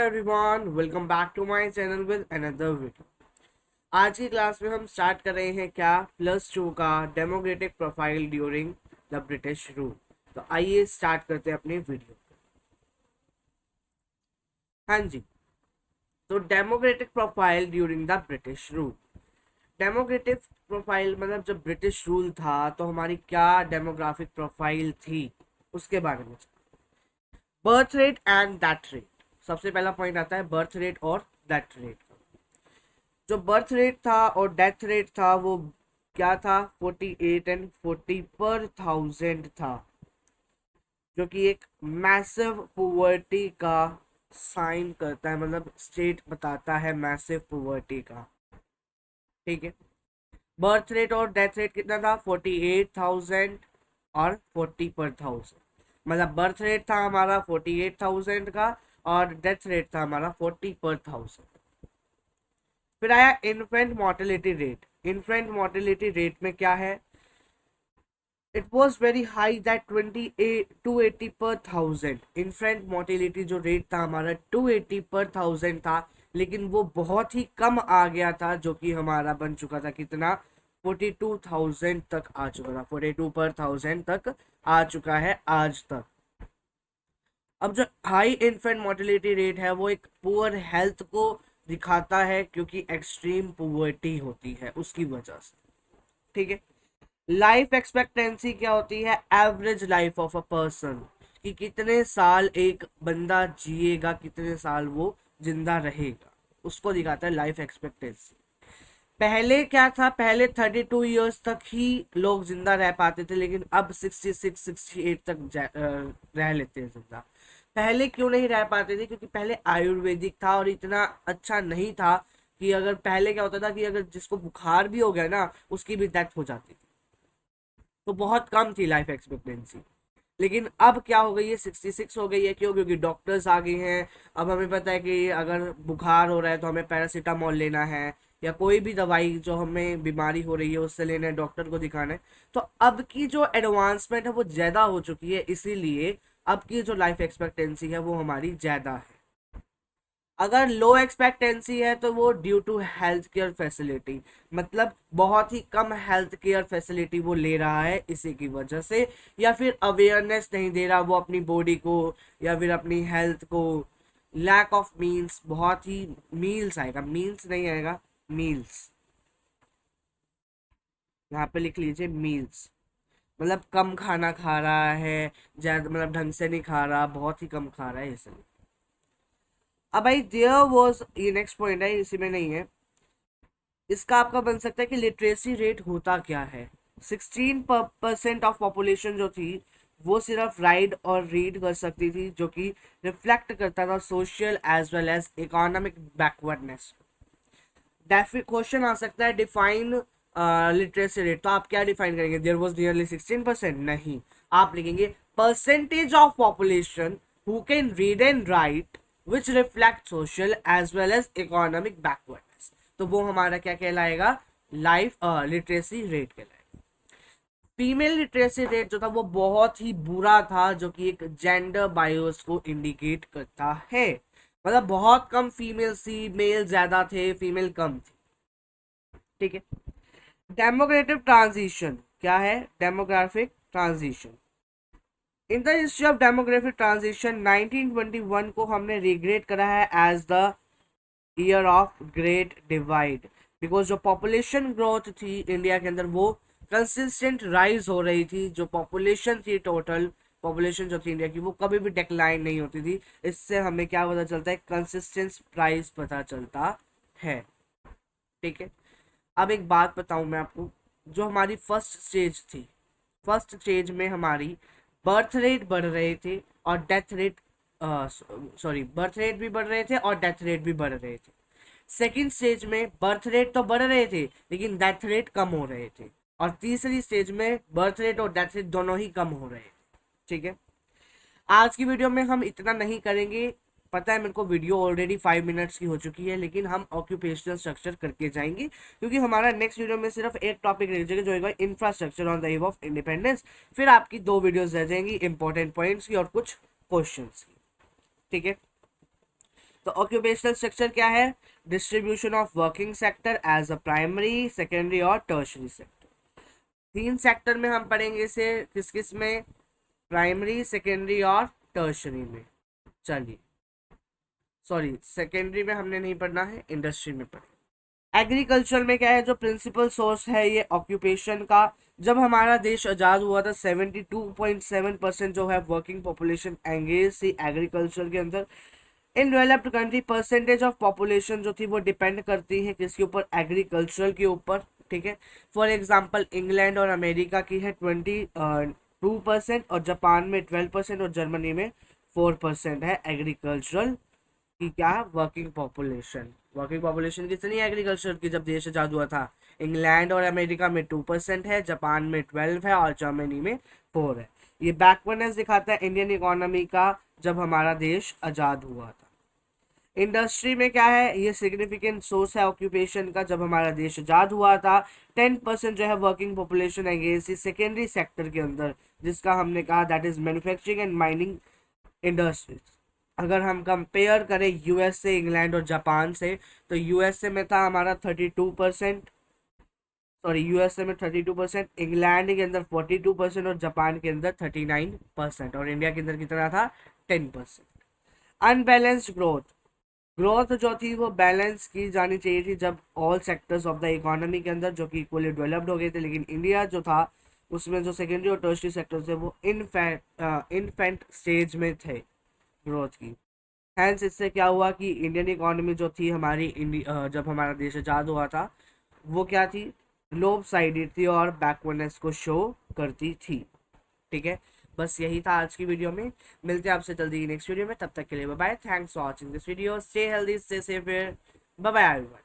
everyone, welcome back to my channel with another video। आज की class में हम स्टार्ट कर रहे हैं क्या +2 का democratic profile during the British rule. तो आइए स्टार्ट करते हैं अपनी वीडियो। हाँ जी, तो democratic profile during the British rule. Democratic profile मतलब जब ब्रिटिश रूल था तो हमारी क्या डेमोग्राफिक प्रोफाइल थी उसके बारे में। Birth rate and death rate, सबसे पहला पॉइंट आता है बर्थ रेट और डेथ रेट। जो बर्थ रेट था और डेथ रेट था वो क्या था, 48 एंड 40 पर 1000 था, जो कि एक मैसिव पुअर्टी का साइन करता है, मतलब स्टेट बताता है मैसिव पुअर्टी का। ठीक है, बर्थ रेट और डेथ रेट कितना था, 48,000 और 40 पर 1000। मतलब बर्थ रेट था हमारा 48,000 का और डेथ रेट था हमारा 40 पर 1000। फिर आया infant mortality rate. Infant mortality rate में क्या है, it was very high that 280 पर 1000। इन्फेंट मोर्टेलिटी जो रेट था हमारा 280 पर 1000 था, लेकिन वो बहुत ही कम आ गया था, जो कि हमारा बन चुका था कितना, 42,000 तक आ चुका था, 42 पर 1000 तक आ चुका है आज तक। अब जो हाई इन्फेंट मोर्टेलिटी रेट है वो एक पुअर हेल्थ को दिखाता है, क्योंकि एक्सट्रीम पुअर्टी होती है उसकी वजह से। ठीक है, लाइफ एक्सपेक्टेंसी क्या होती है, average life of a person, कि कितने साल एक बंदा जिएगा, कितने साल वो जिंदा रहेगा, उसको दिखाता है लाइफ एक्सपेक्टेंसी। पहले क्या था, पहले 32 ईयर्स तक ही लोग जिंदा रह पाते थे, लेकिन अब 66 68 तक रह लेते हैं जिंदा। पहले क्यों नहीं रह पाते थे, क्योंकि पहले आयुर्वेदिक था और इतना अच्छा नहीं था, कि अगर पहले क्या होता था कि अगर जिसको बुखार भी हो गया ना उसकी भी डेथ हो जाती थी, तो बहुत कम थी लाइफ एक्सपेक्टेंसी। लेकिन अब क्या हो गई है, 66 हो गई है। क्यों? क्योंकि डॉक्टर्स आ गए हैं। अब हमें पता है कि अगर बुखार हो रहा है तो हमें पैरासीटामोल लेना है, या कोई भी दवाई जो हमें बीमारी हो रही है उससे लेना है, डॉक्टर को दिखाना है। तो अब की जो एडवांसमेंट है वो ज़्यादा हो चुकी है, इसीलिए अब की जो लाइफ एक्सपेक्टेंसी है वो हमारी ज़्यादा है। अगर लो एक्सपेक्टेंसी है तो वो due to health care facility, मतलब बहुत ही कम हेल्थ केयर फैसिलिटी वो ले रहा है इसी की वजह से, या फिर अवेयरनेस नहीं दे रहा वो अपनी बॉडी को या फिर अपनी हेल्थ को। लैक ऑफ मील्स, बहुत ही मील्स आएगा, मील्स नहीं आएगा, मील्स यहाँ पे लिख लीजिए, मील्स मतलब कम खाना खा रहा है, ज्यादा मतलब ढंग से नहीं खा रहा, बहुत ही कम खा रहा है इसलिए। अब भाई देयर वॉज, ये नेक्स्ट पॉइंट है, इसी में नहीं है। इसका आपका बन सकता है कि लिटरेसी रेट होता क्या है। 16% ऑफ पॉपुलेशन जो थी वो सिर्फ राइट और रीड कर सकती थी, जो कि रिफ्लेक्ट करता था social as well as economic backwardness. Question आ सकता है डिफाइन लिटरेसी रेट, तो आप क्या डिफाइन करेंगे, देयर वाज नियरली 16%? नहीं, आप लिखेंगे percentage of population who can read and write which reflect social as well as economic backwardness. तो वो हमारा क्या कहलाएगा, लाइफ लिटरेसी रेट कहलाएगा। फीमेल लिटरेसी रेट जो था वो बहुत ही बुरा था, जो कि एक जेंडर बायोस को इंडिकेट करता है। मतलब बहुत कम फीमेल थी, मेल ज्यादा थे, फीमेल कम थी। ठीक है, डेमोग्राफिक ट्रांजिशन क्या है, demographic transition. In the history of demographic transition 1921 को हमने रिग्रेट करा है as the year of great divide, because जो पॉपुलेशन ग्रोथ थी इंडिया के अंदर वो कंसिस्टेंट राइज हो रही थी। जो पॉपुलेशन थी, टोटल पॉपुलेशन जो थी इंडिया की, वो कभी भी डिक्लाइन नहीं होती थी। इससे हमें क्या पता चलता है, कंसिस्टेंस प्राइस पता चलता है। ठीक है, अब एक बात बताऊं मैं आपको, जो हमारी फर्स्ट स्टेज थी, फर्स्ट स्टेज में हमारी बर्थ रेट बढ़ रहे थे और death rate, sorry, birth rate भी बढ़ रहे थे और डेथ रेट भी बढ़ रहे थे। सेकंड स्टेज में बर्थ रेट तो बढ़ रहे थे लेकिन डेथ रेट कम हो रहे थे, और तीसरी स्टेज में बर्थ रेट और डेथ रेट दोनों ही कम हो रहे थे। ठीक है, आज की वीडियो में हम इतना नहीं करेंगे, पता है मेरे को वीडियो ऑलरेडी 5 मिनट्स की हो चुकी है, लेकिन हम ऑक्यूपेशनल स्ट्रक्चर करके जाएंगे, क्योंकि हमारा नेक्स्ट वीडियो में सिर्फ एक टॉपिक रह जाएगा, जो होगा infrastructure on the eve of independence. फिर आपकी 2 वीडियोस रह जाएंगी इंपॉर्टेंट पॉइंट्स की और कुछ क्वेश्चंस की। ठीक है, तो ऑक्यूपेशनल स्ट्रक्चर क्या है? Distribution of working sector as a primary, secondary और टर्शरी सेक्टर। 3 सेक्टर में हम पढ़ेंगे इसे, किस किस में? प्राइमरी, सेकेंडरी और टर्शरी में। चलिए, सॉरी सेकेंडरी में हमने नहीं पढ़ना है, इंडस्ट्री में पढ़े। एग्रीकल्चर में क्या है? जो प्रिंसिपल सोर्स है ये ऑक्यूपेशन का, जब हमारा देश आज़ाद हुआ था 72.7% जो है वर्किंग पॉपुलेशन एंगेज थी एग्रीकल्चर के अंदर। In developed country percentage of population जो थी वो डिपेंड करती है किसके ऊपर? एग्रीकल्चर के ऊपर, ठीक है। फॉर एग्जांपल इंग्लैंड और अमेरिका की है 22% और जापान में 12% और जर्मनी में 4% है एग्रीकल्चरल की क्या? Working population. वर्किंग पॉपुलेशन कितनी है एग्रीकल्चर की जब देश आजाद हुआ था? इंग्लैंड और अमेरिका में 2% है, जापान में 12 है और जर्मनी में 4 है। ये बैकवर्डनेस दिखाता है इंडियन इकोनॉमी का जब हमारा देश आजाद हुआ था। इंडस्ट्री में क्या है? ये सिग्निफिकेंट सोर्स है ऑक्यूपेशन का, जब हमारा देश आजाद हुआ था 10% जो है वर्किंग पॉपुलेशन है ये इसी सेकेंडरी सेक्टर के अंदर, जिसका हमने कहा that is manufacturing and mining industries. अगर हम कंपेयर करें यूएस से, इंग्लैंड और जापान से, तो यूएसए में था हमारा 32%, सॉरी यूएसए में 32%, इंग्लैंड के अंदर 42% और जापान के अंदर 39% और इंडिया के अंदर कितना था? 10%। अनबैलेंस्ड ग्रोथ, ग्रोथ जो थी वो बैलेंस की जानी चाहिए थी जब all sectors of the economy के अंदर जो कि इक्वली डेवलप्ड हो गए थे, लेकिन इंडिया जो था उसमें जो सेकेंडरी और टर्शरी सेक्टर थे वो इनफेंट स्टेज में थे ग्रोथ की। हैंस इससे क्या हुआ कि इंडियन इकोनॉमी जो थी हमारी जब हमारा देश आज़ाद हुआ था वो क्या थी? लोब साइडेड थी और बैकवर्डनेस को शो करती थी, ठीक है। बस यही था आज की वीडियो में, मिलते हैं आपसे जल्दी नेक्स्ट वीडियो में, तब तक के लिए bye bye. Thanks for watching this video, stay healthy, stay safe, bye bye everyone.